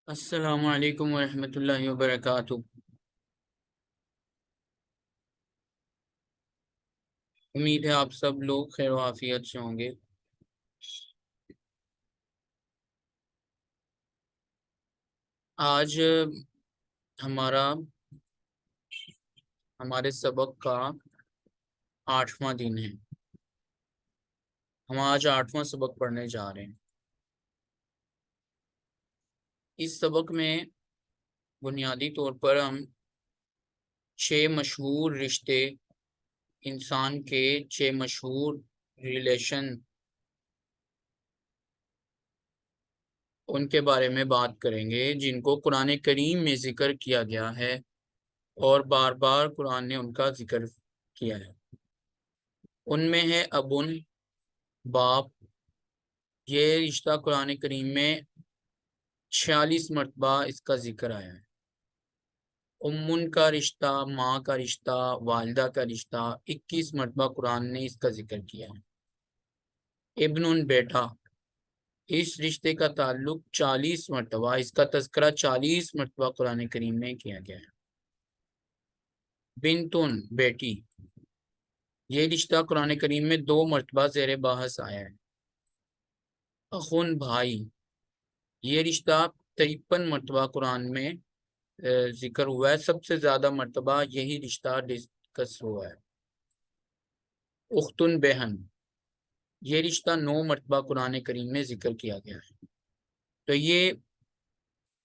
السلام علیکم ورحمۃ اللہ وبرکاتہ۔ امید ہے آپ سب لوگ خیر و عافیت سے ہوں گے۔ آج ہمارا ہمارے سبق کا 8واں دن ہے۔ ہم آج 8واں سبق پڑھنے جا رہے ہیں۔ اس سبق میں بنیادی طور پر ہم 6 مشہور رشتے، انسان کے 6 مشہور ریلیشن، ان کے بارے میں بات کریں گے جن کو قرآن کریم میں ذکر کیا گیا ہے اور بار بار قرآن نے ان کا ذکر کیا ہے۔ ان میں ہے ابن، باپ۔ یہ رشتہ قرآن کریم میں 46 مرتبہ اس کا ذکر آیا ہے۔ امن کا رشتہ، ماں کا رشتہ، والدہ کا رشتہ 21 مرتبہ قرآن نے اس کا ذکر کیا ہے۔ ابن، بیٹا، اس رشتے کا تعلق 40 مرتبہ، اس کا تذکرہ 40 مرتبہ قرآن کریم میں کیا گیا ہے۔ بنتن، بیٹی، یہ رشتہ قرآن کریم میں 2 مرتبہ زیر بحث آیا ہے۔ اخن، بھائی، یہ رشتہ 53 مرتبہ قرآن میں ذکر ہوا ہے۔ سب سے زیادہ مرتبہ یہی رشتہ ڈسکس ہوا ہے۔ اختن، بہن، یہ رشتہ 9 مرتبہ قرآن کریم میں ذکر کیا گیا ہے۔ تو یہ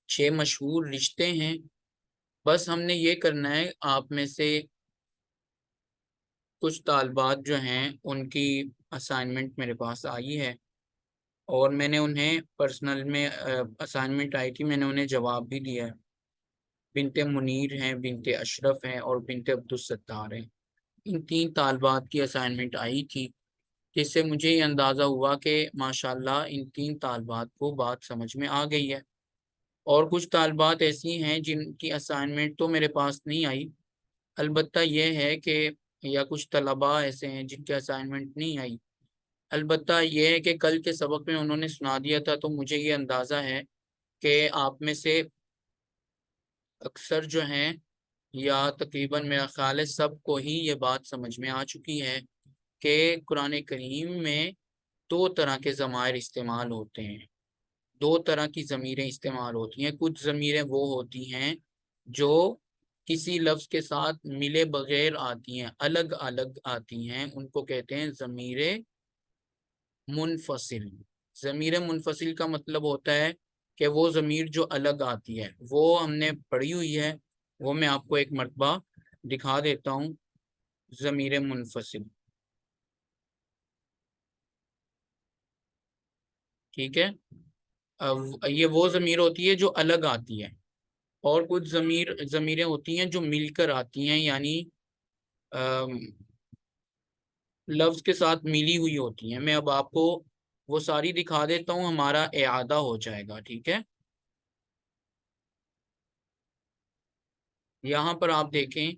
6 مشہور رشتے ہیں۔ بس ہم نے یہ کرنا ہے، آپ میں سے کچھ طالبات جو ہیں ان کی اسائنمنٹ میرے پاس آئی ہے اور میں نے انہیں پرسنل میں اسائنمنٹ آئی تھی، میں نے انہیں جواب بھی دیا ہے۔ بنت منیر ہیں، بنت اشرف ہیں اور بنت عبدالستار ہیں۔ ان 3 طالبات کی اسائنمنٹ آئی تھی، جس سے مجھے یہ اندازہ ہوا کہ ماشاءاللہ ان 3 طالبات کو بات سمجھ میں آ گئی ہے۔ اور کچھ طالبات ایسی ہیں جن کی اسائنمنٹ تو میرے پاس نہیں آئی، البتہ یہ ہے کہ یا کچھ طلباء ایسے ہیں جن کی اسائنمنٹ نہیں آئی، البتہ یہ ہے کہ کل کے سبق میں انہوں نے سنا دیا تھا، تو مجھے یہ اندازہ ہے کہ آپ میں سے اکثر جو ہیں یا تقریباً میرا خیال ہے سب کو ہی یہ بات سمجھ میں آ چکی ہے کہ قرآن کریم میں 2 طرح کے ضمائر استعمال ہوتے ہیں، 2 طرح کی ضمیریں استعمال ہوتی ہیں۔ کچھ ضمیریں وہ ہوتی ہیں جو کسی لفظ کے ساتھ ملے بغیر آتی ہیں، الگ الگ آتی ہیں، ان کو کہتے ہیں ضمیر منفصل۔ ضمیر منفصل کا مطلب ہوتا ہے کہ وہ ضمیر جو الگ آتی ہے، وہ ہم نے پڑھی ہوئی ہے، وہ میں آپ کو ایک مرتبہ دکھا دیتا ہوں۔ ضمیر منفصل، ٹھیک ہے، یہ وہ ضمیر ہوتی ہے جو الگ آتی ہے، اور کچھ ضمیریں ہوتی ہیں جو مل کر آتی ہیں، یعنی لفظ کے ساتھ ملی ہوئی ہوتی ہیں۔ میں اب آپ کو وہ ساری دکھا دیتا ہوں، ہمارا اعادہ ہو جائے گا، ٹھیک ہے۔ یہاں پر آپ دیکھیں،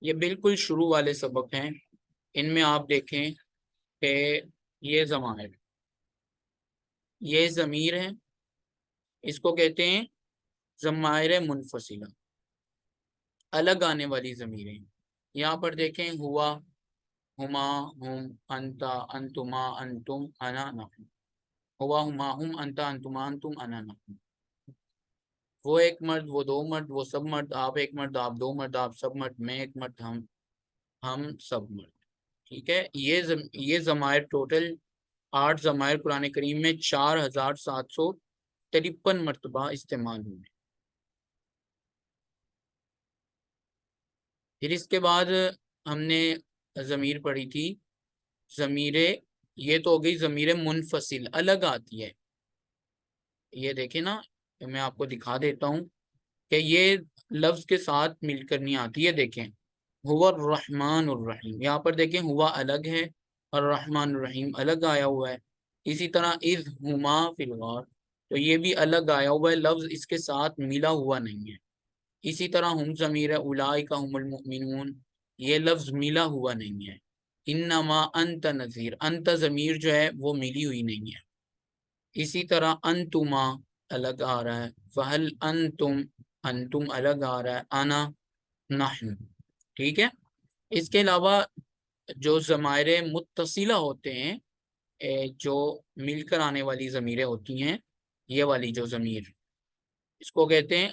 یہ بالکل شروع والے سبق ہیں، ان میں آپ دیکھیں کہ یہ ضمائر، یہ ضمیر ہے، اس کو کہتے ہیں ضمائر منفصلہ، الگ آنے والی ضمیریں۔ یہاں پر دیکھیں، ہوا، ہما، ہم، انتا، انتما، انتم، انا، نحن۔ ہوا، ہما، ہم، انتا، انتما، انتم، انا، نحن۔ وہ ایک مرد، وہ 2 مرد، وہ سب مرد، آپ ایک مرد، آپ 2 مرد، آپ سب مرد، میں ایک مرد، ہم سب مرد، ٹھیک ہے۔ یہ ضمائر ٹوٹل 8 ضمائر قرآن کریم میں 4753 مرتبہ استعمال ہوئے۔ پھر اس کے بعد ہم نے ضمیر پڑھی تھی، ضمیر، یہ تو ہو گئی ضمیر منفصل، الگ آتی ہے۔ یہ دیکھیں نا، میں آپ کو دکھا دیتا ہوں کہ یہ لفظ کے ساتھ مل کر نہیں آتی ہے۔ دیکھیں، ہوا الرحمن الرحیم، یہاں پر دیکھیں ہوا الگ ہے، الرحمن الرحیم الگ آیا ہوا ہے۔ اسی طرح اذ ہما فی الغار، تو یہ بھی الگ آیا ہوا ہے، لفظ اس کے ساتھ ملا ہوا نہیں ہے۔ اسی طرح ہم ضمیر اولئک ہم المؤمنون، یہ لفظ ملا ہوا نہیں ہے۔ انما انت نذیر، انت ضمیر جو ہے وہ ملی ہوئی نہیں ہے. اسی طرح انتما الگ آ رہا ہے، فہل انتم، انتم الگ آ رہا ہے، انا، نحن. ٹھیک ہے. اس کے علاوہ جو ضمائر متصلہ ہوتے ہیں، جو مل کر آنے والی ضمیریں ہوتی ہیں، یہ والی جو ضمیر، اس کو کہتے ہیں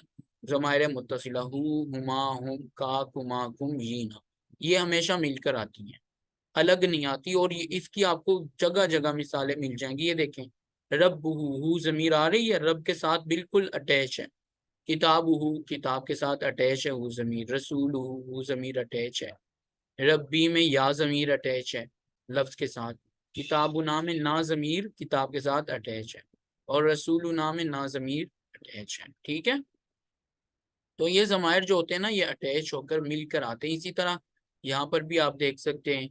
ضمائر متصلہ، ہو، ہما، ہم، کا، کما، کم، ینا. یہ ہمیشہ مل کر آتی ہیں، الگ نہیں آتی. اور اس کی آپ کو جگہ جگہ مثالیں مل جائیں گی. یہ دیکھیں، رب ہو ضمیر آ رہی ہے، رب کے ساتھ بالکل اٹیچ ہے. کتاب ہو، کتاب کے ساتھ اٹیچ ہے وہ ضمیر. رسول ہو، وہ ضمیر اٹیچ ہے. ربی میں یا ضمیر اٹیچ ہے لفظ کے ساتھ. کتاب نام نا ضمیر کتاب کے ساتھ اٹیچ ہے. اور رسول نام نا ضمیر اٹیچ ہے. ٹھیک ہے. تو یہ ضمائر جو ہوتے ہیں نا، یہ اٹیچ ہو کر مل کر آتے ہیں. اسی طرح یہاں پر بھی آپ دیکھ سکتے ہیں،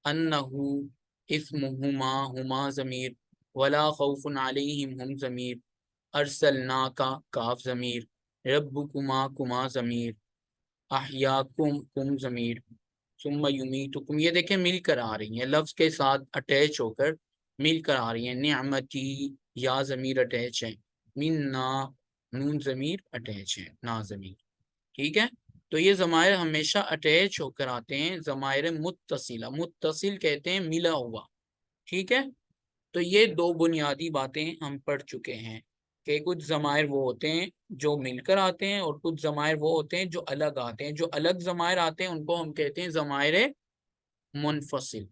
انہو، اسمہما، ہما ضمیر، ولا خوف علیہم ہم ضمیر، ارسلناکا کاف ضمیر، ربکما کما ضمیر، احیاکم کم ضمیر، ثم یمیتکم. یہ دیکھیں مل کر آ رہی ہیں، لفظ کے ساتھ اٹیچ ہو کر مل کر آ رہی ہیں. نعمتی یا ضمیر اٹیچ ہے، منا نون ضمیر اٹیچ ہے، نا ضمیر. ٹھیک ہے. تو یہ ضمائر ہمیشہ اٹیچ ہو کر آتے ہیں. ضمائر متصلہ، متصل کہتے ہیں ملا ہوا. ٹھیک ہے. تو یہ دو بنیادی باتیں ہم پڑھ چکے ہیں کہ کچھ ضمائر وہ ہوتے ہیں جو مل کر آتے ہیں، اور کچھ ضمائر وہ ہوتے ہیں جو الگ آتے ہیں. جو الگ ضمائر آتے ہیں ان کو ہم کہتے ہیں ضمائر منفصل،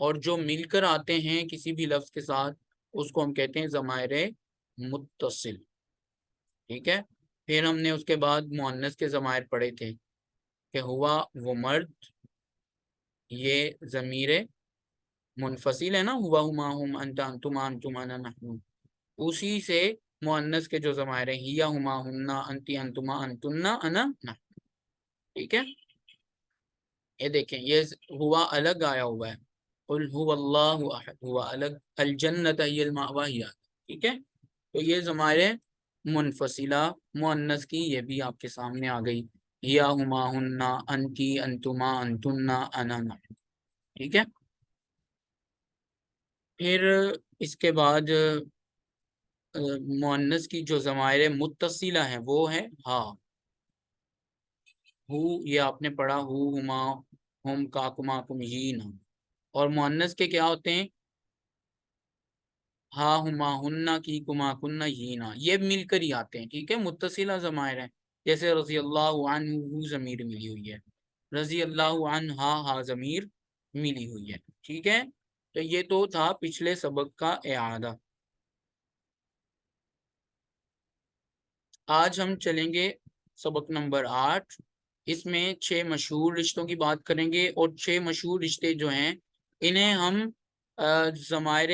اور جو مل کر آتے ہیں کسی بھی لفظ کے ساتھ اس کو ہم کہتے ہیں ضمائر متصل. ٹھیک ہے. پھر ہم نے اس کے بعد مؤنث کے ضمائر پڑھے تھے کہ ہوا وہ مرد، یہ ضمیر منفصل ہے نا، ہوا، ہما، ہم، انت، انتما، انتم، انا، نحن. اسی سے مؤنث کے جو ضمائر ہیں، ہیا، ہما، ہمنا، انتی، انتما، انتنا، انا، نحن. ٹھیک ہے. یہ دیکھیں، یہ ہوا الگ آیا ہوا ہے، قل هو اللہ احد، ہوا الگ، الجنت ہی المأوی ہی آتا. ٹھیک ہے. تو یہ ضمائر منفصلہ مؤنث کی یہ بھی آپ کے سامنے آ گئی، ہیا، ہما، ہننا، انتی، انتما، انتنا، انا، نحن. ٹھیک ہے. پھر اس کے بعد مؤنث کی جو ضمائر متصلہ ہیں وہ ہے ہا، ہو، یہ آپ نے پڑھا، ہو، ہما، ہم، کاکما، کم، ہی، نا. اور مؤنث کے کیا ہوتے ہیں؟ ہا، ہما، ہننا، کی، کما، کننا، ہی، نا. یہ مل کر ہی آتے ہیں. ٹھیک ہے. متصلہ ضمائر ہیں. جیسے رضی اللہ عنہ، ہو ضمیر ملی ہوئی ہے، رضی اللہ عنہ، ہا ضمیر ملی ہوئی ہے. ٹھیک ہے. تو یہ تو تھا پچھلے سبق کا اعادہ. آج ہم چلیں گے سبق نمبر 8. اس میں 6 مشہور رشتوں کی بات کریں گے، اور 6 مشہور رشتے جو ہیں انہیں ہم ضمائر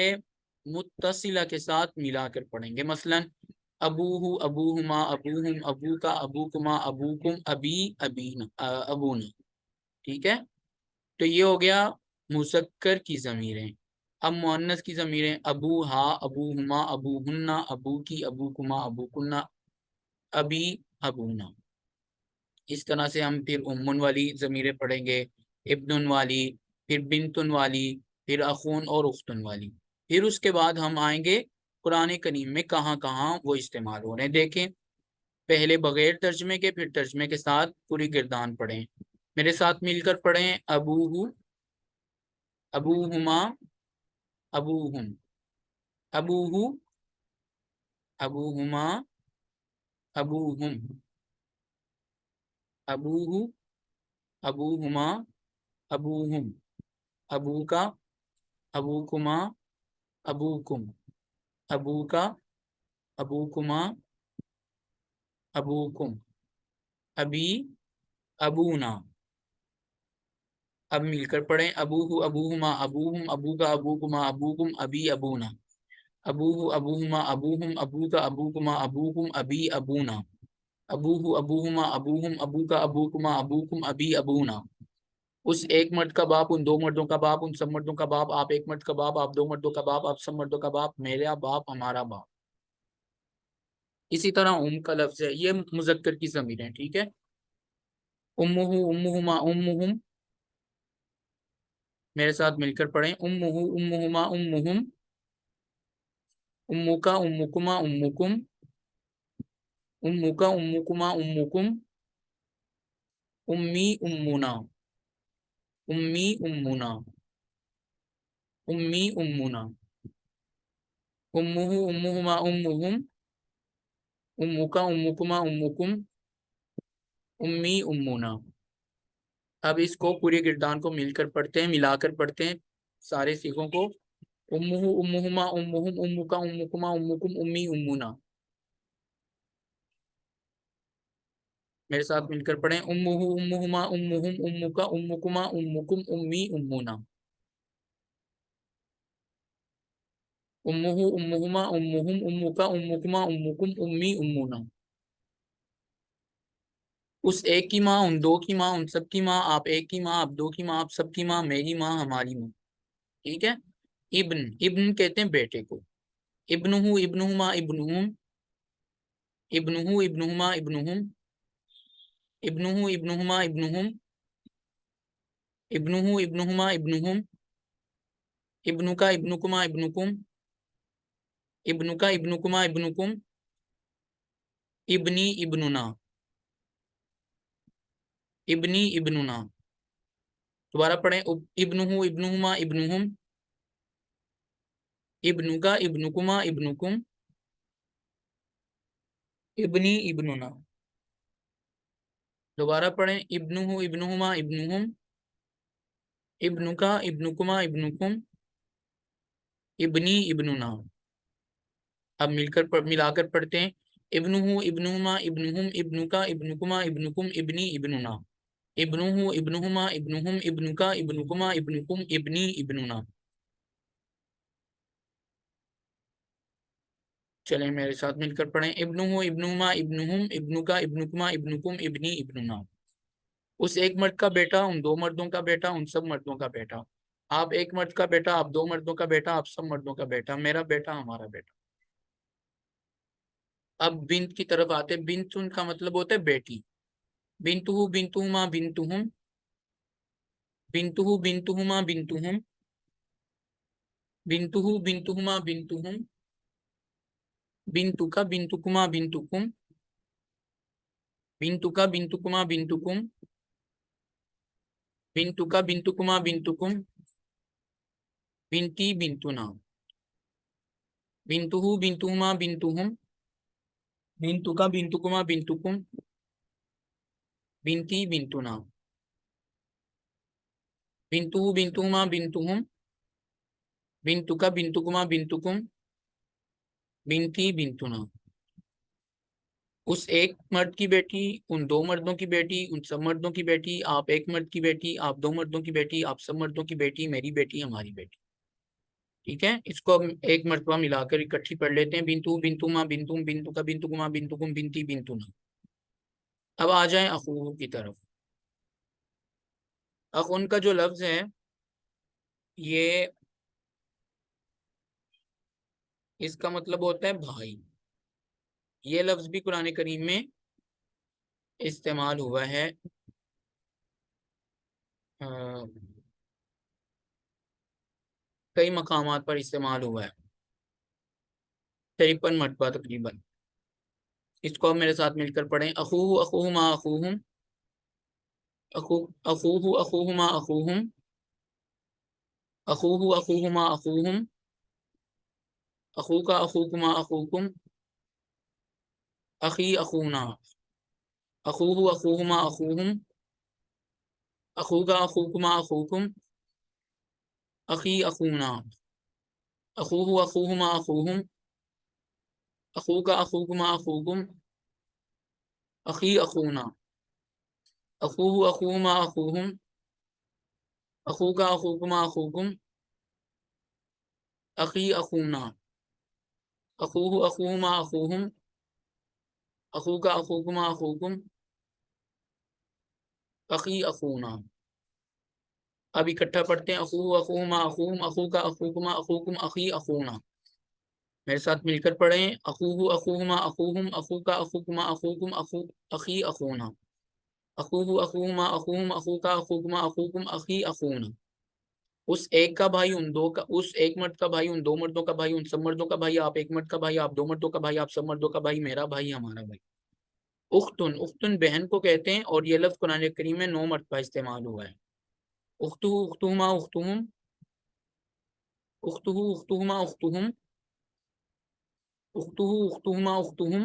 متصلہ کے ساتھ ملا کر پڑھیں گے. مثلا ابوہ، ابوہما، ابوہم، ابو کا، ابوکما، ابوکم، ابی، ابینا، ابونا. ٹھیک ہے. تو یہ ہو گیا مذکر کی ضمیریں. اب مؤنث کی ضمیریں، ابوہا، ابوہما، ابوہننا، ابو کی، ابوکما، ابوکننا، ابی، ابونا. اس طرح سے ہم پھر امن والی ضمیریں پڑھیں گے، ابن والی، پھر بنتن والی، پھر اخون اور اختن والی. پھر اس کے بعد ہم آئیں گے قرآن کریم میں کہاں کہاں وہ استعمال ہو رہے ہیں. دیکھیں، پہلے بغیر ترجمے کے، پھر ترجمے کے ساتھ پوری گردان پڑھیں. میرے ساتھ مل کر پڑھیں، ابوہ، ابوہما، ابوہم، ابوہ، ابوہما، ابوہم، ابوہ، ابوہما، ابوہم، ابو کا، ابوکما، ابوکم، ابو کا، ابوکما، ابوکم، ابی، ابونا. اب مل کر پڑھیں، ابوہ، ابوہما، ابوہم، ابو کا، ابوکما، ابوکم، ابی، ابونا. ابوہ، ابوہما، ابوہم، ابو کا، ابوکما، ابوکم، ابی، ابونا. ابوہ، ابوہما، ابوہم، ابو کا، ابوکما، ابوکم، ابی، ابونا. اس ایک مرد کا باپ، ان دو مردوں کا باپ، ان سب مردوں کا باپ، آپ ایک مرد کا باپ، آپ دو مردوں کا باپ، آپ سب مردوں کا باپ، میرا باپ، ہمارا باپ. اسی طرح ام کا لفظ ہے، یہ مذکر کی ضمیر ہیں. ٹھیک ہے. امہ، امہما، امہم، میرے ساتھ مل کر پڑھیں، امہ امہما امہم، امک امکما امکم، امک امکما امکم، امی امنا، امی امنا، امی امنا، امہ امہما امہم، امک امکما امکم، امی امنا۔ اب اس کو پورے گردان کو مل کر پڑھتے ہیں، ملا کر پڑھتے ہیں سارے سیغوں کو، امہ امہما امہم، امک امکما امکم، امی امنا۔ میرے ساتھ مل کر پڑھیں، امہ امہما امہم، امک امکما امکم، امی امنا۔ امہ امہما امہم، امک امکما امکم، امی امنا۔ اس ایک کی ماں، ان دو کی ماں، ان سب کی ماں، آپ ایک کی ماں، آپ دو کی ماں، آپ سب کی ماں، میری ماں، ہماری ماں، ٹھیک ہے۔ ابن، ابن کہتے ہیں بیٹے کو، ابنہ ابنہما ابنہم، ابنہ ابنہما ابنہم، ابنہ ابنہما ابنہم، ابنہ ابنہما ابنہم، ابنک ابنکما ابنکم، ابنک ابنکما ابنکم، ابنی ابننا، ابنی ابننا۔ دوبارہ پڑھیں، ابنہ ابنہما ابنہم، ابنک ابنکما ابنکم، ابنی ابننا۔ دوبارہ پڑھیں، ابنہ ابنہما ابنہم، ابنک ابنکما ابنکم، ابنی ابننا۔ اب ملا کر پڑھتے ہیں، ابنہ ابنہما ابنہم، ابنک ابنکما ابنکم، ابنی ابننا، ابنہ ابنہما ابنہم، ابنک ابنکما ابنکم، ابنی ابننا۔ چلیں میرے ساتھ مل کر پڑھیں، ابنہ ابنہما ابنہم، ابنک ابنکما ابنکم، ابنی ابننا۔ اس ایک مرد کا بیٹا، ان دو مردوں کا بیٹا، ان سب مردوں کا بیٹا، آپ ایک مرد کا بیٹا، آپ دو مردوں کا بیٹا، آپ سب مردوں کا بیٹا، میرا بیٹا، ہمارا بیٹا۔ اب بنت کی طرف آتے، بنت ان کا مطلب ہوتا ہے بیٹی، بنتہ بنتہما بنتہم، بنتہ بنتہما بنتہم، بنتہ بنتہما بنتہم، بنتک بنتکما بنتکم، بنتک بنتکما بنتکم، بنتک بنتکما بنتکم، بنتی بنتنا، بنتہ بنتہما بنتہم، بنتک بنتکما بنتکم، بنتی بنتنا، بنتہ بنتہما بنتہم، بنتک بنتکما بنتکم، بنتی بنتنا۔ اس ایک مرد کی بیٹی، ان دو مردوں کی بیٹی، ان سب مردوں کی بیٹی، آپ ایک مرد کی بیٹی، آپ دو مردوں کی بیٹی، آپ سب مردوں کی بیٹی، میری بیٹی، ہماری بیٹی، ٹھیک ہے۔ اس کو ہم ایک مرتبہ ملا کر اکٹھی پڑھ لیتے ہیں، بنتو بنتما بنتم، بنتک بنتکما بنتکم، بنتی بنتنا۔ اب آ جائیں اخوہ کی طرف۔ اخون کا جو لفظ ہے، یہ اس کا مطلب ہوتا ہے بھائی۔ یہ لفظ بھی قرآن کریم میں استعمال ہوا ہے، کئی مقامات پر استعمال ہوا ہے، 53 مرتبہ تقریباً۔ اس کو میرے ساتھ مل کر پڑھیں، اخوہ اخوہما اخوہم، اخوہ اخوہما اخوہم، اخوہ اخوہما اخوہم، اخوک اخوکما اخوکم، اخی اخونا، اخوہ اخوہما اخوہم، اخوک اخوکما اخوکم، اخی اخونا، اخوہ اخوہما اخوہم، اخوک اخوکما اخوکم، اخی اخونا، اخوہ اخوہما اخوہم، اخوک اخوکما اخوکم، اخی اخونا، اخوہ اخوہما اخوہم، اخوک اخوکما اخوکم، اخی اخونا۔ اب اکٹھا پڑھتے ہیں، اخوہ اخوہما اخوہم، اخوک اخوکما اخوکم، اخی اخونا۔ میرے ساتھ مل کر پڑھیں، اخوہ اخوہما اخوہم، اخوک اخوکما اخوکم، اخی اخونا، اخوہ اخوہما اخوہم، اخوک اخوکما اخوکم، اخی اخونا۔ اس ایک کا بھائی ان دو کا، اس ایک مرد کا بھائی ان دو مردوں کا بھائی ان سب مردوں کا بھائی، آپ ایک مرد کا بھائی، آپ دو مردوں کا بھائی، آپ سب مردوں کا بھائی، میرا بھائی ہمارا بھائی۔ اختن، اختن بہن کو کہتے ہیں، اور یہ لفظ قرآن کریم میں 9 مرتبہ استعمال ہوا ہے۔ اختہ، اختہما، اختہم، اختہ، اختہما، اختہم، اختہ، اختہما، اختہم،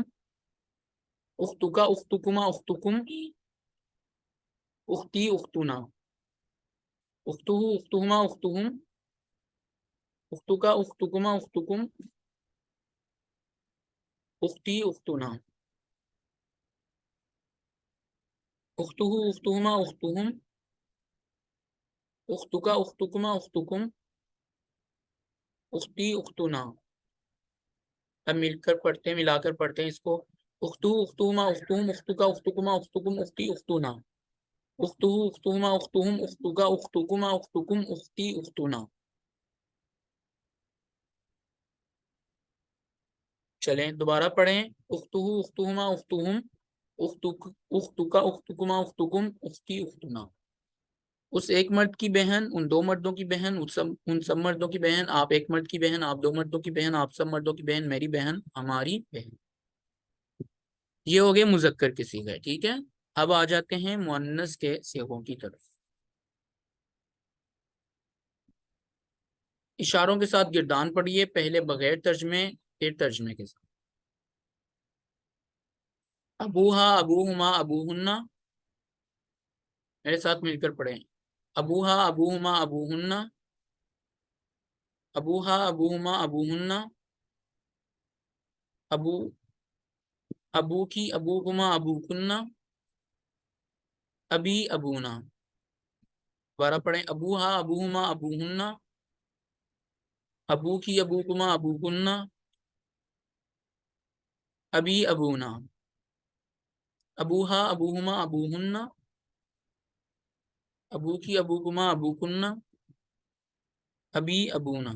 اختکا، اختکما، اختکم، اختی، اختنا، اختہ، اختہما، اختہم، اختکا، اختکما، اختکم، اختی، اختنا، اختہ، اختہما، اختہم، اختکا، اختکما، اختکم، اختی، اختنا۔ اب مل کر پڑھتے ہیں، ملا کر پڑھتے ہیں اس کو۔ اختو، اختہما، اختہم، اختکا، اختکما، اختکم، اختی، اختنا، اختہ، اختہما، اختہم، اختکا، اختکما، اختکم، اختی، اختنا۔ چلیں دوبارہ پڑھیں۔ اختہ، اختہما، اختہم، اختکا، اختکما، اختکم، اختی، اختنا۔ اس ایک مرد کی بہن ان دو مردوں کی بہن ان سب مردوں کی بہن، آپ ایک مرد کی بہن، آپ دو مردوں کی بہن، آپ سب مردوں کی بہن، میری بہن، ہماری بہن۔ یہ ہو گئے مذکر کے صیغے، ٹھیک ہے۔ اب آ جاتے ہیں مؤنث کے صیغوں کی طرف۔ اشاروں کے ساتھ گردان پڑھیے، پہلے بغیر ترجمے، پھر ترجمے کے ساتھ۔ ابوہا، ابوہما، ابوہنہ، میرے ساتھ مل کر پڑھیں۔ ابوہا، ابوہما، ابوہنہ، ابوہا، ابوہما، ابوہنہ، ابو، ابو کی، ابوہما، ابوکنہ، ابی، ابونا۔ دوبارہ پڑھیں۔ ابوہا، ابوہما، ابوہنہ، ابو کی، ابوکما، ابوکنہ، ابی، ابونا۔ ابوہا، ابوہما، ابوہنہ، ابو کی، ابوکما، ابوکنہ، ابی، ابونا۔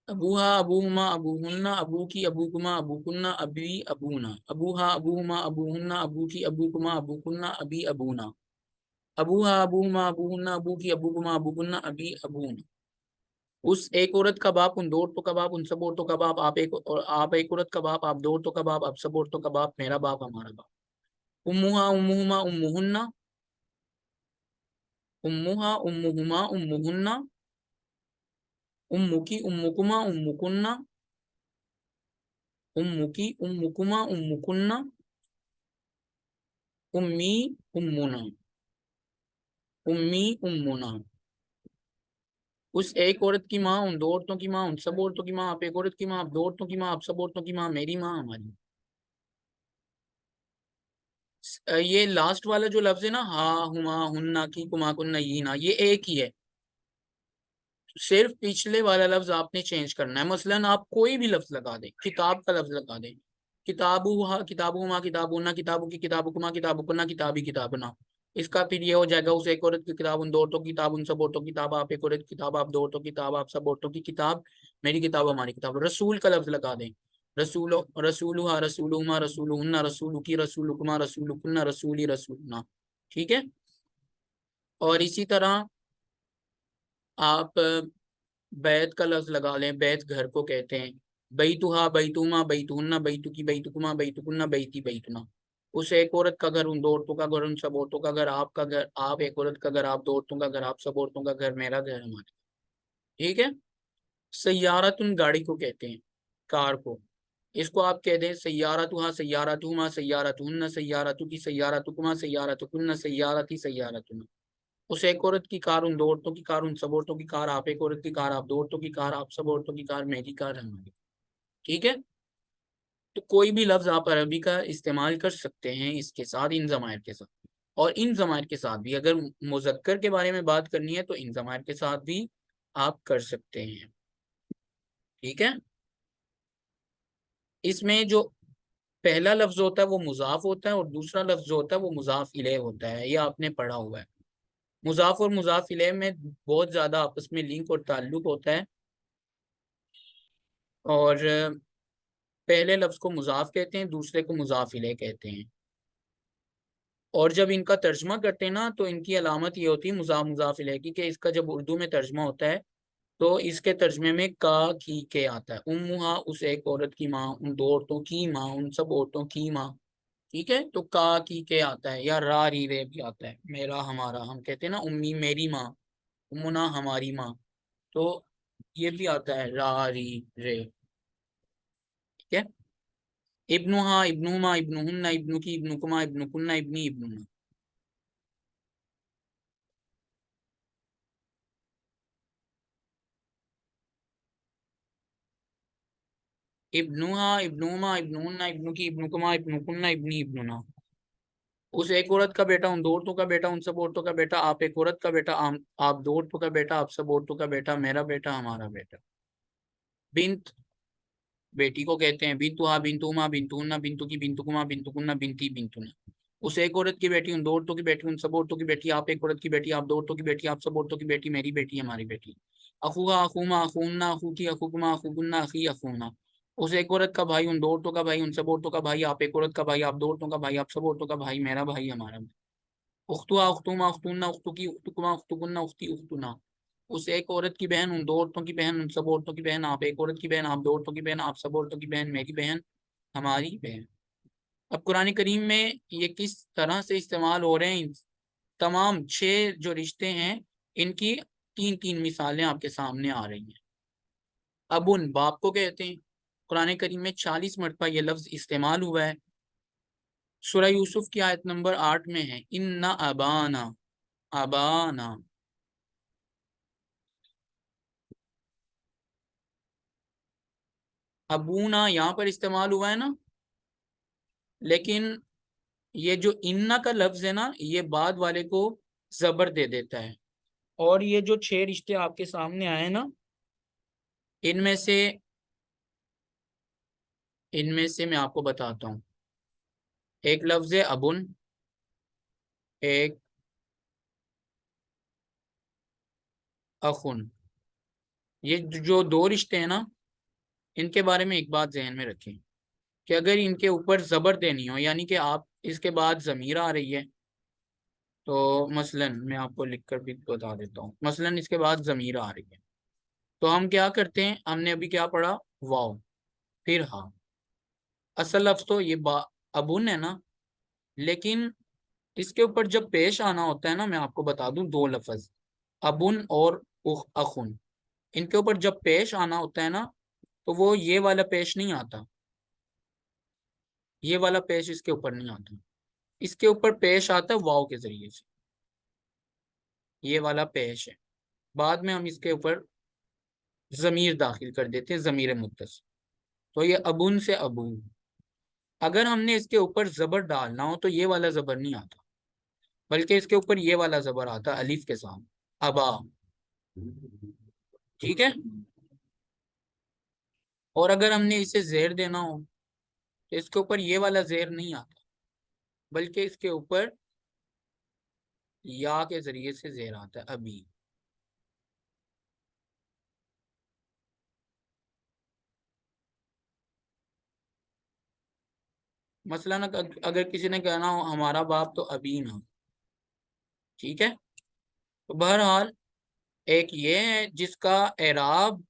ابوہا، ابوہما، ابوہنہ، ابو کی، ابوکما، ابوکنہ، ابی، ابونا۔ ابوہا، ابوہما، ابوہنہ، ابو کی، ابوکما، ابوکنہ، ابی، ابونا۔ ابوہا، ابوہما، ابوہنہ، ابو کی، ابوکما، ابوکنہ، ابی، ابونا۔ اس ایک عورت کا باپ ان دو عورتوں کا باپ ان سب عورتوں کا باپ، آپ ایک عورت کا باپ، آپ دو عورتوں کا باپ، آپ سب عورتوں کا باپ، میرا باپ، ہمارا باپ۔ امہا، امہما، امہنہ، امہا، امہما، امہنہ، امکی، امکما، امکنہ، امکی، امکما، امکنہ، امی، امنا، امی، امنا۔ اس ایک عورت کی ماں ان دو عورتوں کی ماں ان سب عورتوں کی ماں، آپ ایک عورت کی ماں، آپ دو عورتوں کی ماں، آپ سب عورتوں کی ماں، میری ماں، ہماری۔ یہ لاسٹ والا جو لفظ ہے نا، ہا، ہما، ہننا، کی، کما، کننا، یہ یہ ایک ہی ہے، صرف پچھلے والا لفظ آپ نے چینج کرنا ہے۔ مثلا آپ کوئی بھی لفظ لگا دیں، کتاب کا لفظ لگا دیں، کتابو، کتابہما، کتابونا، کتابو کی، کتابکما، کتابکنا، کتابی، کتابنا۔ اس کا پھر یہ ہو جائے گا، اس ایک عورت کی کتاب ان دو عورتوں کی کتاب ان سب عورتوں کی کتاب، آپ ایک عورت کی کتاب، آپ دو عورتوں کی کتاب، آپ سب عورتوں کی کتاب، میری کتاب، ہماری کتاب۔ رسول کا لفظ لگا دیں، رسول، رسولہا، رسولہما، رسولہن، رسول کی، رسولکما، رسولکن، رسولی، رسولنا، ٹھیک ہے۔ اور اسی طرح آپ بیت کا لفظ لگا لیں، بیت گھر کو کہتے ہیں، بیتہا، بیتہما، بیتہن، بیتکی، بیتکما، بیتکن، بیتی، بیتنا۔ اس ایک عورت کا گھر ان دو عورتوں کا گھر ان سب عورتوں کا گھر، آپ کا گھر، آپ ایک عورت کا گھر، آپ دو عورتوں کا گھر، آپ سب عورتوں کا گھر، میرا گھر، ہمارا، ٹھیک ہے۔ سیارتن گاڑی کو کہتے ہیں، کار کو، اس کو آپ کہہ دیں سیارتہا، سیارتہما، سیارتہن، سیارتو کی، سیارتکما، سیارتکن، سیارتی، سیارتنا۔ اس ایک عورت کی کار ان دو عورتوں کی کار ان سب عورتوں کی کار، آپ ایک عورت کی کار، آپ دو عورتوں کی کار، آپ سب عورتوں کی کار، میری کار، ہماری، ٹھیک ہے۔ تو کوئی بھی لفظ آپ عربی کا استعمال کر سکتے ہیں اس کے ساتھ، ان ضمائر کے ساتھ، اور ان ضمائر کے ساتھ بھی اگر مذکر کے بارے میں بات کرنی ہے تو ان ضمائر کے ساتھ بھی آپ کر سکتے ہیں، ٹھیک ہے۔ اس میں جو پہلا لفظ ہوتا ہے وہ مضاف ہوتا ہے، اور دوسرا لفظ جو ہوتا ہے وہ مضاف الیہ ہوتا ہے، یہ آپ نے پڑھا ہوا ہے۔ مضاف اور مضاف الیہ میں بہت زیادہ آپس میں لنک اور تعلق ہوتا ہے، اور پہلے لفظ کو مضاف کہتے ہیں، دوسرے کو مضاف الیہ کہتے ہیں۔ اور جب ان کا ترجمہ کرتے ہیں نا تو ان کی علامت یہ ہوتی ہے مضاف مضاف الیہ کی، کہ اس کا جب اردو میں ترجمہ ہوتا ہے تو اس کے ترجمے میں کا کی کے آتا ہے، امہا اس ایک عورت کی ماں، ان دو عورتوں کی ماں، ان سب عورتوں کی ماں، ٹھیک ہے، تو کا کی کے آتا ہے، یا را ری رے بھی آتا ہے، میرا ہمارا، ہم کہتے ہیں نا امی میری ماں، امنا ہماری ماں، تو یہ بھی آتا ہے را ری رے، ٹھیک ہے، ابنہا ابنہما ابنہن ابنکی ابنکما ابنکن ابنی ابننا، ابنہا ابنہما ابنہن ابنکی ابنکما ابنکن ابنی ابننا، اس ایک عورت کا بیٹا، ان دو عورتوں کا بیٹا، ان سب عورتوں کا بیٹا، آپ ایک عورت کا بیٹا، آپ دو عورتوں کا بیٹا، آپ سب عورتوں کا بیٹا، میرا بیٹا ہمارا بیٹا، بنت بیٹی کو کہتے ہیں، بنتوہا بنتوما بنتونا بنتو کی بنتکما بنتکنا بنتی بنتنا، اس ایک عورت کی بیٹی، ان دو عورتوں کی بیٹی، ان سب عورتوں کی بیٹی، آپ ایک عورت کی بیٹی، آپ دو عورتوں کی بیٹی، آپ سب عورتوں کی بیٹی، میری بیٹی ہماری بیٹی، اخوہا اخوما اخونا اخوکی اخوکما اخوکنا اخی اخونا، اس ایک عورت کا بھائی، ان دو عورتوں کا بھائی، ان سب عورتوں کا بھائی، آپ ایک عورت کا بھائی، آپ دو عورتوں کا بھائی، آپ سب عورتوں کا بھائی، میرا بھائی ہمارا بھائی، اختوا اختوما اختونا اختکی اختکما اختکنا اختی اختنا، اس ایک عورت کی بہن، ان دو عورتوں کی بہن، ان سب عورتوں کی بہن، آپ ایک عورت کی بہن، آپ دو عورتوں کی بہن، آپ سب عورتوں کی بہن، میری بہن ہماری بہن۔ اب قرآن کریم میں یہ کس طرح سے استعمال ہو رہے ہیں، تمام 6 جو رشتے ہیں ان کی 3 مثالیں آپ کے سامنے آ رہی ہیں۔ ابن باپ کو کہتے ہیں، قرآن کریم میں 40 مرتبہ یہ لفظ استعمال ہوا ہے۔ سورہ یوسف کی آیت نمبر 8 میں ہے ان ابانا، ابانا، ابونا یہاں پر استعمال ہوا ہے نا، لیکن یہ جو انا کا لفظ ہے نا، یہ بعد والے کو زبر دے دیتا ہے، اور یہ جو 6 رشتے آپ کے سامنے آئے نا، ان میں سے میں آپ کو بتاتا ہوں، ایک لفظ ہے ابن، ایک اخن، یہ جو 2 رشتے ہیں نا، ان کے بارے میں ایک بات ذہن میں رکھیں کہ اگر ان کے اوپر زبر دینی ہو، یعنی کہ آپ اس کے بعد ضمیر آ رہی ہے، تو مثلا میں آپ کو لکھ کر بھی بتا دیتا ہوں، مثلا اس کے بعد ضمیر آ رہی ہے تو ہم کیا کرتے ہیں، ہم نے ابھی کیا پڑھا، واو پھر ہاں، اصل لفظ تو یہ ابن ہے نا، لیکن اس کے اوپر جب پیش آنا ہوتا ہے نا، میں آپ کو بتا دوں 2 لفظ ابن اور اخن، ان کے اوپر جب پیش آنا ہوتا ہے نا تو وہ یہ والا پیش نہیں آتا، یہ والا پیش اس کے اوپر نہیں آتا، اس کے اوپر پیش آتا ہے واو کے ذریعے سے، یہ والا پیش ہے، بعد میں ہم اس کے اوپر ضمیر داخل کر دیتے ہیں، ضمیر متصل، تو یہ ابن سے ابو، اگر ہم نے اس کے اوپر زبر ڈالنا ہو تو یہ والا زبر نہیں آتا، بلکہ اس کے اوپر یہ والا زبر آتا الف کے ساتھ، ابا، ٹھیک ہے، اور اگر ہم نے اسے زیر دینا ہو تو اس کے اوپر یہ والا زیر نہیں آتا، بلکہ اس کے اوپر یا کے ذریعے سے زیر آتا ہے، ابھی، مثلا اگر کسی نے کہنا ہو ہمارا باپ تو ابھی نہ، ٹھیک ہے، تو بہرحال ایک یہ ہے جس کا اعراب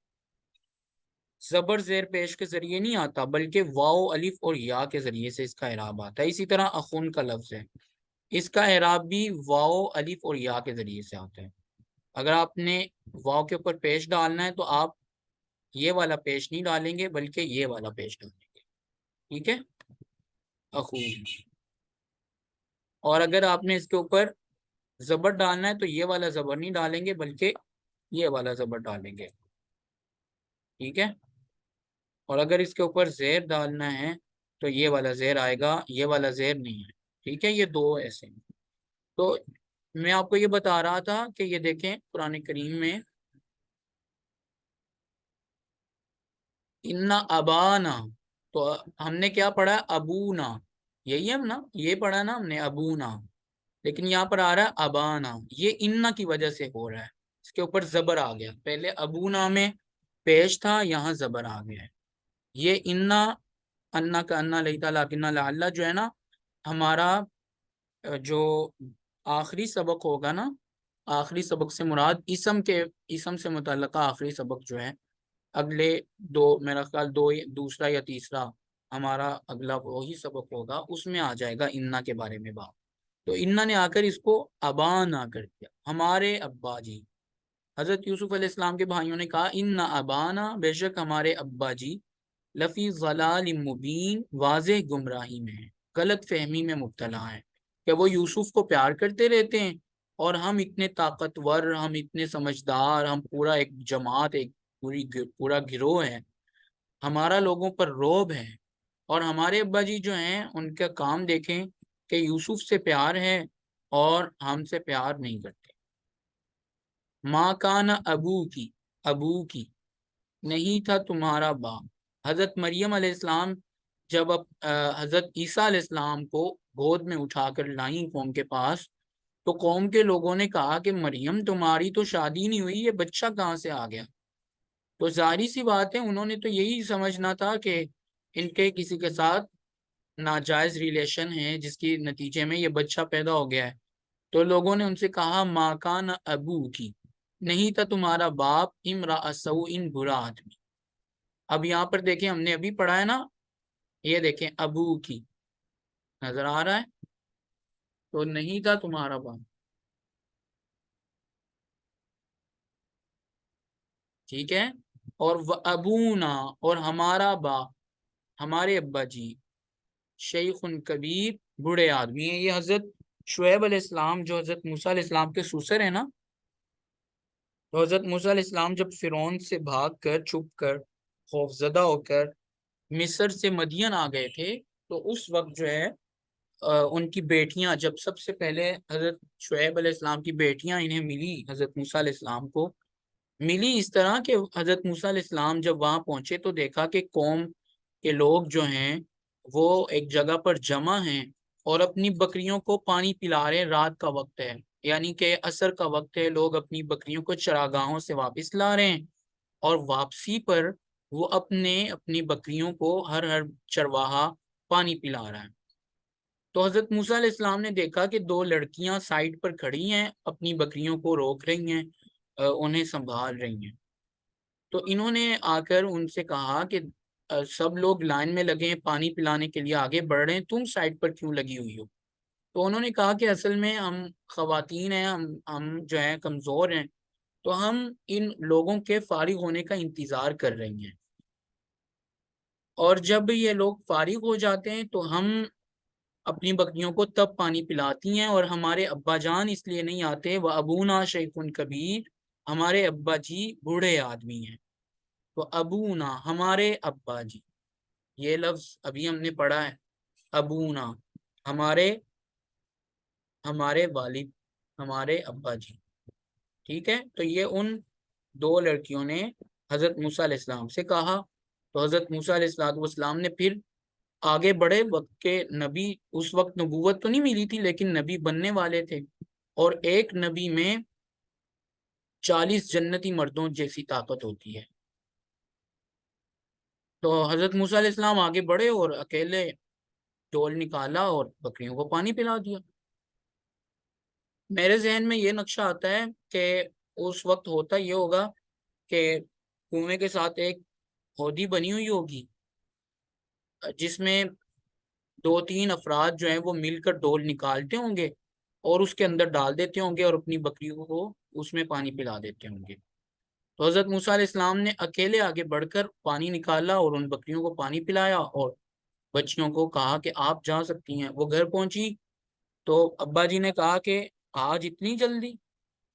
زبر زیر پیش کے ذریعے نہیں آتا، بلکہ واو الف اور یا کے ذریعے سے اس کا اعراب آتا ہے، اسی طرح اخون کا لفظ ہے، اس کا اعراب بھی واو الف اور یا کے ذریعے سے آتا ہے، اگر آپ نے واو کے اوپر پیش ڈالنا ہے تو آپ یہ والا پیش نہیں ڈالیں گے بلکہ یہ والا پیش ڈالیں گے، ٹھیک ہے، اخون، اور اگر آپ نے اس کے اوپر زبر ڈالنا ہے تو یہ والا زبر نہیں ڈالیں گے بلکہ یہ والا زبر ڈالیں گے، ٹھیک ہے، اور اگر اس کے اوپر زیر ڈالنا ہے تو یہ والا زیر آئے گا، یہ والا زیر نہیں ہے، ٹھیک ہے، یہ 2 ایسے ہیں، تو میں آپ کو یہ بتا رہا تھا کہ یہ دیکھیں قرآن کریم میں انا ابانا، تو ہم نے کیا پڑھا، ابونا، یہی ہے نا، یہ پڑھا نا ہم نے ابونا، لیکن یہاں پر آ رہا ہے ابانا، یہ انا کی وجہ سے ہو رہا ہے، اس کے اوپر زبر آ گیا، پہلے ابونا میں پیش تھا، یہاں زبر آ گیا ہے، یہ انا، انا کا انا لیتا لاکنہ لعلہ جو ہے نا، ہمارا جو آخری سبق ہوگا نا، آخری سبق سے مراد اسم سے متعلقہ آخری سبق جو ہے، اگلے دو، میرا خیال دوسرا یا تیسرا ہمارا اگلا وہی سبق ہوگا، اس میں آ جائے گا انا کے بارے میں بات۔ تو انا نے آ کر اس کو ابانا کر دیا، ہمارے ابا جی۔ حضرت یوسف علیہ السلام کے بھائیوں نے کہا ان ابانا، بے شک ہمارے ابا جی، لفی ضلال مبین، واضح گمراہی میں ہے، غلط فہمی میں مبتلا ہے، کہ وہ یوسف کو پیار کرتے رہتے ہیں اور ہم اتنے طاقتور، ہم اتنے سمجھدار، ہم پورا ایک جماعت، ایک پورا گروہ ہے، ہمارا لوگوں پر روب ہے، اور ہمارے ابا جی جو ہیں ان کا کام دیکھیں کہ یوسف سے پیار ہے اور ہم سے پیار نہیں کرتے۔ ماں کان ابو کی نہیں تھا تمہارا باپ۔ حضرت مریم علیہ السلام جب حضرت عیسیٰ علیہ السلام کو گود میں اٹھا کر لائیں قوم کے پاس، تو قوم کے لوگوں نے کہا کہ مریم تمہاری تو شادی نہیں ہوئی، یہ بچہ کہاں سے آ گیا؟ تو ظاہری سی بات ہے، انہوں نے تو یہی سمجھنا تھا کہ ان کے کسی کے ساتھ ناجائز ریلیشن ہے، جس کی نتیجے میں یہ بچہ پیدا ہو گیا ہے۔ تو لوگوں نے ان سے کہا ماں کان ابو کی، نہیں تھا تمہارا باپ امرأ سوء، برا آدمی۔ اب یہاں پر دیکھیں، ہم نے ابھی پڑھا ہے نا، یہ دیکھیں ابو کی نظر آ رہا ہے، تو نہیں تھا تمہارا باپ، ٹھیک ہے، اور ابونا، اور ہمارا باپ، ہمارے ابا جی، شیخ کبیر، بوڑھے آدمی ہیں۔ یہ حضرت شعیب علیہ السلام جو حضرت موسیٰ علیہ السلام کے سسر ہیں نا، تو حضرت موسیٰ علیہ السلام جب فرعون سے بھاگ کر، چھپ کر، خوفزدہ ہو کر مصر سے مدین آ گئے تھے، تو اس وقت جو ہے ان کی بیٹیاں، جب سب سے پہلے حضرت شعیب علیہ السلام کی بیٹیاں انہیں ملی، حضرت موسیٰ علیہ السلام کو ملی اس طرح کہ حضرت موسیٰ علیہ السلام جب وہاں پہنچے تو دیکھا کہ قوم کے لوگ جو ہیں وہ ایک جگہ پر جمع ہیں اور اپنی بکریوں کو پانی پلا رہے ہیں، رات کا وقت ہے، یعنی کہ عصر کا وقت ہے، لوگ اپنی بکریوں کو چراگاہوں سے واپس لا رہے ہیں، اور واپسی پر وہ اپنی بکریوں کو ہر چرواہا پانی پلا رہا ہے۔ تو حضرت موسیٰ علیہ السلام نے دیکھا کہ دو لڑکیاں سائڈ پر کھڑی ہیں، اپنی بکریوں کو روک رہی ہیں، انہیں سنبھال رہی ہیں۔ تو انہوں نے آ کر ان سے کہا کہ سب لوگ لائن میں لگے ہیں، پانی پلانے کے لیے آگے بڑھ رہے ہیں، تم سائڈ پر کیوں لگی ہوئی ہو؟ تو انہوں نے کہا کہ اصل میں ہم خواتین ہیں، ہم جو ہیں کمزور ہیں، تو ہم ان لوگوں کے فارغ ہونے کا انتظار کر رہی ہیں، اور جب یہ لوگ فارغ ہو جاتے ہیں تو ہم اپنی بکریوں کو تب پانی پلاتی ہیں، اور ہمارے ابا جان اس لیے نہیں آتے، وہ ابونا شیخ کبیر، ہمارے ابا جی بوڑھے آدمی ہیں۔ تو ابونا، ہمارے ابا جی، یہ لفظ ابھی ہم نے پڑھا ہے، ابونا، ہمارے ہمارے والد، ہمارے ابا جی، ٹھیک ہے۔ تو یہ ان دو لڑکیوں نے حضرت موسیٰ علیہ السلام سے کہا، تو حضرت موسیٰ علیہ السلام نے پھر آگے بڑھے، وقت کے نبی، اس وقت نبوت تو نہیں ملی تھی لیکن نبی بننے والے تھے، اور ایک نبی میں 40 جنتی مردوں جیسی طاقت ہوتی ہے۔ تو حضرت موسیٰ علیہ السلام آگے بڑھے اور اکیلے ڈول نکالا اور بکریوں کو پانی پلا دیا۔ میرے ذہن میں یہ نقشہ آتا ہے کہ اس وقت ہوتا یہ ہوگا کہ کنویں کے ساتھ ایک ہودی بنی ہوئی ہوگی، جس میں 2-3 افراد جو ہیں وہ مل کر ڈول نکالتے ہوں گے اور اس کے اندر ڈال دیتے ہوں گے اور اپنی بکریوں کو اس میں پانی پلا دیتے ہوں گے۔ تو حضرت موسیٰ علیہ السلام نے اکیلے آگے بڑھ کر پانی نکالا اور ان بکریوں کو پانی پلایا، اور بچیوں کو کہا کہ آپ جا سکتی ہیں۔ وہ گھر پہنچی تو ابا جی نے کہا کہ آج اتنی جلدی،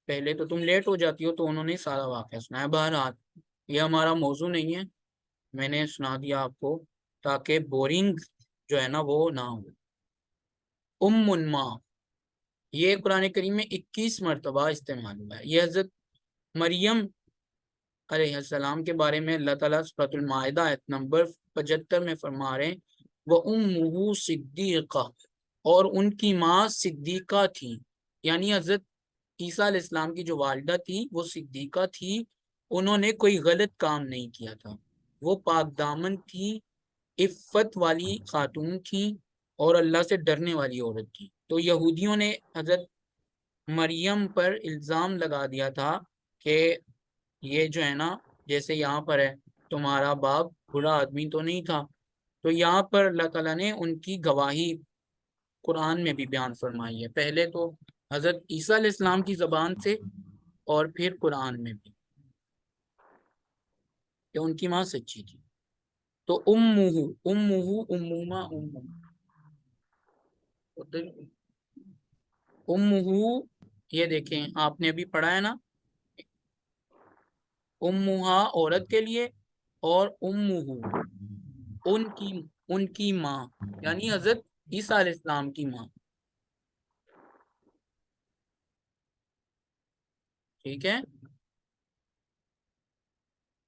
پہلے تو تم لیٹ ہو جاتی ہو۔ تو انہوں نے سارا واقعہ سنایا۔ بہرحال یہ ہمارا موضوع نہیں ہے، میں نے سنا دیا آپ کو تاکہ بورنگ جو ہے نا وہ نہ ہو۔ ماں، یہ قرآن کریم میں 21 مرتبہ استعمال ہوا ہے۔ یہ حضرت مریم علیہ السلام کے بارے میں اللہ تعالیٰ سورۃ المائدہ آیت نمبر 75 میں فرما رہے ہیں، وَأُمُّهُ صِدِّیقَةٌ، اور ان کی ماں صدیقہ تھی، یعنی حضرت عیسیٰ علیہ السلام کی جو والدہ تھی وہ صدیقہ تھی، انہوں نے کوئی غلط کام نہیں کیا تھا، وہ پاک دامن تھی، عفت والی خاتون تھی، اور اللہ سے ڈرنے والی عورت تھی۔ تو یہودیوں نے حضرت مریم پر الزام لگا دیا تھا کہ یہ جو ہے نا، جیسے یہاں پر ہے تمہارا باپ برا آدمی تو نہیں تھا، تو یہاں پر اللہ تعالیٰ نے ان کی گواہی قرآن میں بھی بیان فرمائی ہے، پہلے تو حضرت عیسیٰ علیہ السلام کی زبان سے اور پھر قرآن میں بھی، کہ ان کی ماں سچی تھی۔ تو امہ، یہ دیکھیں آپ نے ابھی پڑھا ہے نا، امہا عورت کے لیے، اور امہ ان کی ماں، یعنی حضرت عیسیٰ علیہ السلام کی ماں، ٹھیک ہے۔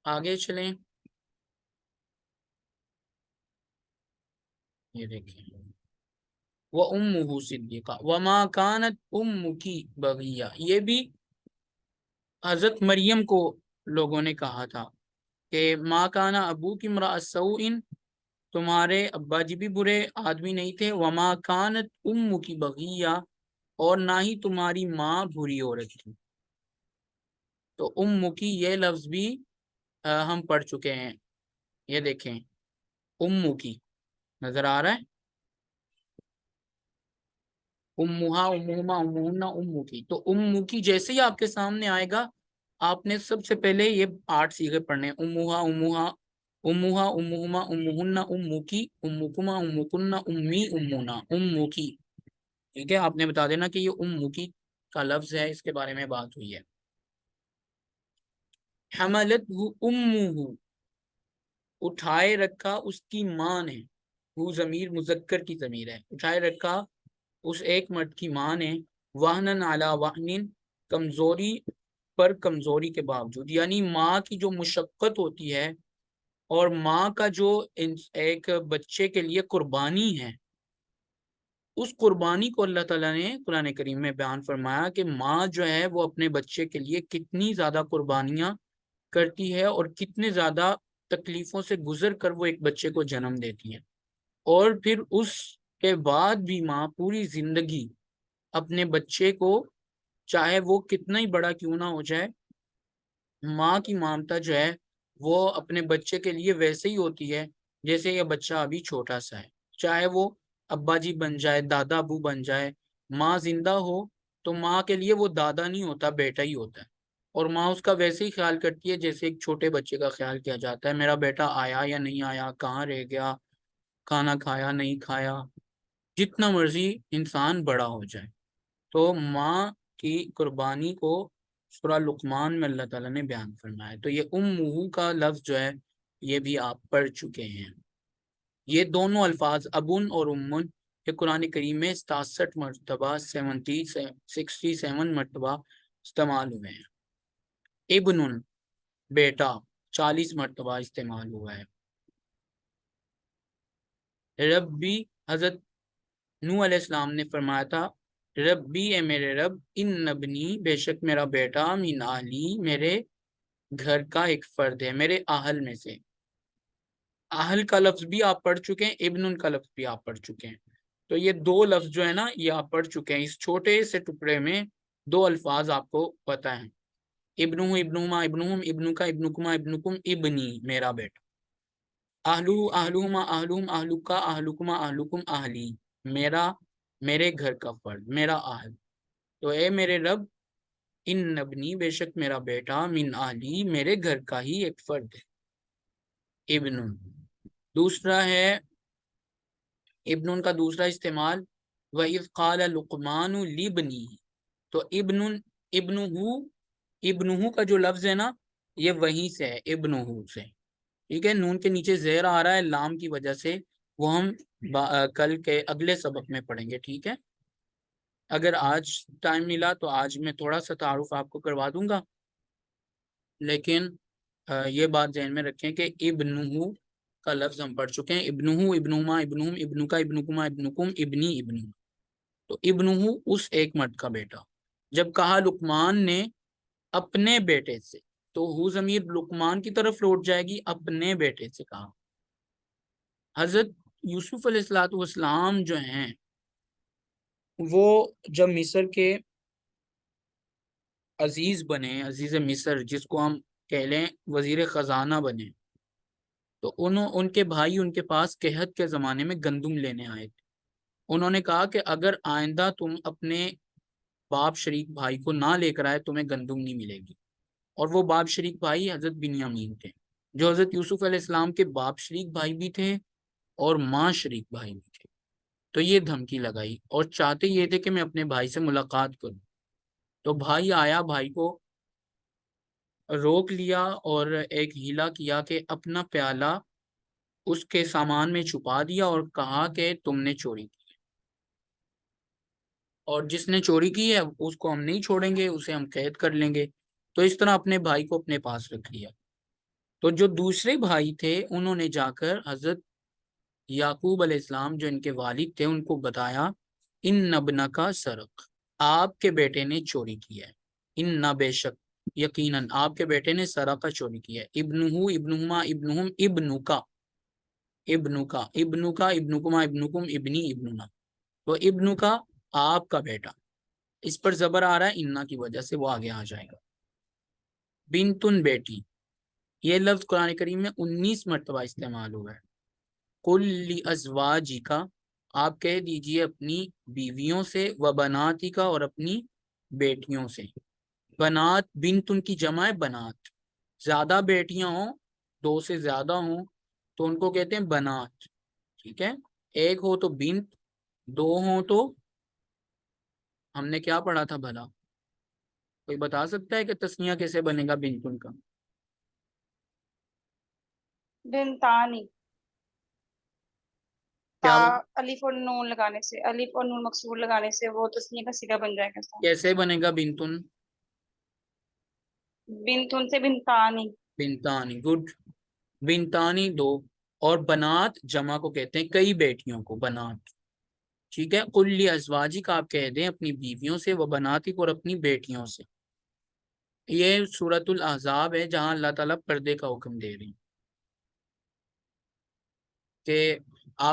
آگے چلیں، یہ دیکھیں وَأُمُّهُ صِدِّيقَةٌ وَمَا كَانَتْ أُمُّكِ بَغِيًّا، یہ بھی حضرت مریم کو لوگوں نے کہا تھا کہ مَا كَانَ أَبُوكِ امْرَأَ سَوْءٍ، تمہارے ابا جی بھی برے آدمی نہیں تھے، وَمَا كَانَتْ أُمُّكِ بَغِيًّا، اور نہ ہی تمہاری ماں بری عورت تھی۔ تو کی یہ لفظ بھی ہم پڑھ چکے ہیں، یہ دیکھیں کی نظر آ رہا ہے، امہا امہما امہن کی، تو کی جیسے ہی آپ کے سامنے آئے گا، آپ نے سب سے پہلے یہ 8 صیغے پڑھنے، امہا امہا امہا امہما امہن کی، امکما امکن امی امونا کی، ٹھیک ہے۔ آپ نے بتا دینا کہ یہ کی کا لفظ ہے، اس کے بارے میں بات ہوئی ہے۔ حملت امہ، اٹھائے رکھا اس کی ماں نے، وہ ضمیر مذکر کی ضمیر ہے، اٹھائے رکھا اس ایک مرد کی ماں نے، وہنن علی وہنن، کمزوری پر کمزوری کے باوجود، یعنی ماں کی جو مشقت ہوتی ہے اور ماں کا جو ایک بچے کے لیے قربانی ہے، اس قربانی کو اللہ تعالیٰ نے قرآن کریم میں بیان فرمایا کہ ماں جو ہے وہ اپنے بچے کے لیے کتنی زیادہ قربانیاں کرتی ہے اور کتنے زیادہ تکلیفوں سے گزر کر وہ ایک بچے کو جنم دیتی ہے، اور پھر اس کے بعد بھی ماں پوری زندگی اپنے بچے کو، چاہے وہ کتنا ہی بڑا کیوں نہ ہو جائے، ماں کی ممتا جو ہے وہ اپنے بچے کے لیے ویسے ہی ہوتی ہے جیسے یہ بچہ ابھی چھوٹا سا ہے، چاہے وہ ابا جی بن جائے، دادا ابو بن جائے، ماں زندہ ہو تو ماں کے لیے وہ دادا نہیں ہوتا، بیٹا ہی ہوتا ہے، اور ماں اس کا ویسے ہی خیال کرتی ہے جیسے ایک چھوٹے بچے کا خیال کیا جاتا ہے، میرا بیٹا آیا یا نہیں آیا، کہاں رہ گیا، کھانا کھایا نہیں کھایا، جتنا مرضی انسان بڑا ہو جائے۔ تو ماں کی قربانی کو سورہ لقمان میں اللہ تعالیٰ نے بیان فرمایا، تو یہ امہ کا لفظ جو ہے یہ بھی آپ پڑھ چکے ہیں۔ یہ دونوں الفاظ ابن اور امن یہ قرآن کریم میں 67 مرتبہ 67 مرتبہ استعمال ہوئے ہیں۔ ابن بیٹا 40 مرتبہ استعمال ہوا ہے۔ ربی، حضرت نوح علیہ السلام نے فرمایا تھا ربی اے میرے رب، ان نبنی بے شک میرا بیٹا، من اہلی میرے گھر کا ایک فرد ہے، میرے اہل میں سے۔ اہل کا لفظ بھی آپ پڑھ چکے ہیں، ابن کا لفظ بھی آپ پڑھ چکے ہیں، تو یہ 2 لفظ جو ہے نا یہ آپ پڑھ چکے ہیں، اس چھوٹے سے ٹکڑے میں 2 الفاظ آپ کو پتہ ہیں، ابنہ ابنہما ابنہم، ابن کا ابنکما ابنکم، ابنی میرا بیٹا، اہلو اہلہما اہلہم، اہلکا اہلکما اہلکم، اہلی میرا، میرے گھر کا فرد، میرا اہل۔ تو اے میرے رب، ان نبنی بے شک میرا بیٹا، من اہلی میرے گھر کا ہی ایک فرد ہے، ابن۔ دوسرا ہے ابن کا دوسرا استعمال، وَإِذْ قَالَ لُقْمَانُ لِابْنِهِ، تو ابنہ کا جو لفظ ہے نا یہ وہیں سے ہے، ابنہ سے، ٹھیک ہے۔ نون کے نیچے زیر آ رہا ہے لام کی وجہ سے، وہ ہم کل کے اگلے سبق میں پڑھیں گے، ٹھیک ہے۔ اگر آج ٹائم ملا تو آج میں تھوڑا سا تعارف آپ کو کروا دوں گا، لیکن یہ بات ذہن میں رکھیں کہ ابنہ کا لفظ ہم پڑھ چکے ہیں، ابنہ ابنہما ابنہم، ابن کا ابنکما ابنکم، ابنی ابنہ، تو ابنہ اس ایک مرد کا بیٹا۔ جب کہا لقمان نے اپنے بیٹے سے، تو ہو ضمیر لقمان کی طرف لوٹ جائے گی، اپنے بیٹے سے کہا۔ حضرت یوسف علیہ السلام جو ہیں وہ جب مصر کے عزیز بنے، عزیز مصر جس کو ہم کہہ لیں وزیر خزانہ بنے، تو ان کے بھائی ان کے پاس قحط کے زمانے میں گندم لینے آئے تھے۔ انہوں نے کہا کہ اگر آئندہ تم اپنے باپ شریک بھائی کو نہ لے کر آئے تمہیں گندم نہیں ملے گی۔ اور وہ باپ شریک بھائی حضرت بنیامین تھے، جو حضرت یوسف علیہ السلام کے باپ شریک بھائی بھی تھے اور ماں شریک بھائی بھی تھے۔ تو یہ دھمکی لگائی اور چاہتے یہ تھے کہ میں اپنے بھائی سے ملاقات کروں۔ تو بھائی آیا، بھائی کو روک لیا اور ایک ہیلا کیا کہ اپنا پیالہ اس کے سامان میں چھپا دیا اور کہا کہ تم نے چوری کی، اور جس نے چوری کی ہے اس کو ہم نہیں چھوڑیں گے، اسے ہم قید کر لیں گے۔ تو اس طرح اپنے بھائی کو اپنے پاس رکھ لیا۔ تو جو دوسرے بھائی تھے انہوں نے جا کر حضرت یعقوب علیہ السلام جو ان کے والد تھے ان کو بتایا، ان نبنا کا سرق، آپ کے بیٹے نے چوری کی ہے، ان نہ بے شک یقیناً آپ کے بیٹے نے سرقہ چوری کی ہے، ابنہو ابنہما ابنہم ابنو کا ابنو کا ابنو کا ابنکما ابنکم ابنی ابننا، تو ابنو کا آپ کا بیٹا، اس پر زبر آ رہا ہے انا کی وجہ سے، وہ آگے آ جائے گا۔ بنتن بیٹی، یہ لفظ قرآن کریم میں 19 مرتبہ استعمال ہوا ہے۔ کل ازواجی کا، آپ کہہ دیجئے اپنی بیویوں سے، و بناتی کا اور اپنی بیٹیوں سے۔ بنات بنتن کی جمع ہے بنات، زیادہ بیٹیاں ہوں، 2 سے زیادہ ہوں تو ان کو کہتے ہیں بنات، ٹھیک ہے۔ ایک ہو تو بنت، 2 ہوں تو ہم نے کیا پڑھا تھا بھلا؟ کوئی بتا سکتا ہے کہ تسنیہ کیسے بنے گا بنتن کا؟ بنتانی، تا کیا الف اور نون لگانے سے، الف اور نون مکسور لگانے سے وہ تسنیہ کا صیغہ بن جائے گا اس کا۔ کیسے بنے گا بنتن؟ بنتن سے بنتانی۔ بنتانی، گڈ۔ بنتانی 2، اور بنات جمع کو کہتے ہیں کئی بیٹیوں کو بنات، ٹھیک ہے۔ کل ازواجی کا آپ کہہ دیں اپنی بیویوں سے، وہ بناتی کو اور اپنی بیٹیوں سے۔ یہ سورۃ الاحزاب ہے جہاں اللہ تعالیٰ پردے کا حکم دے رہی ہیں کہ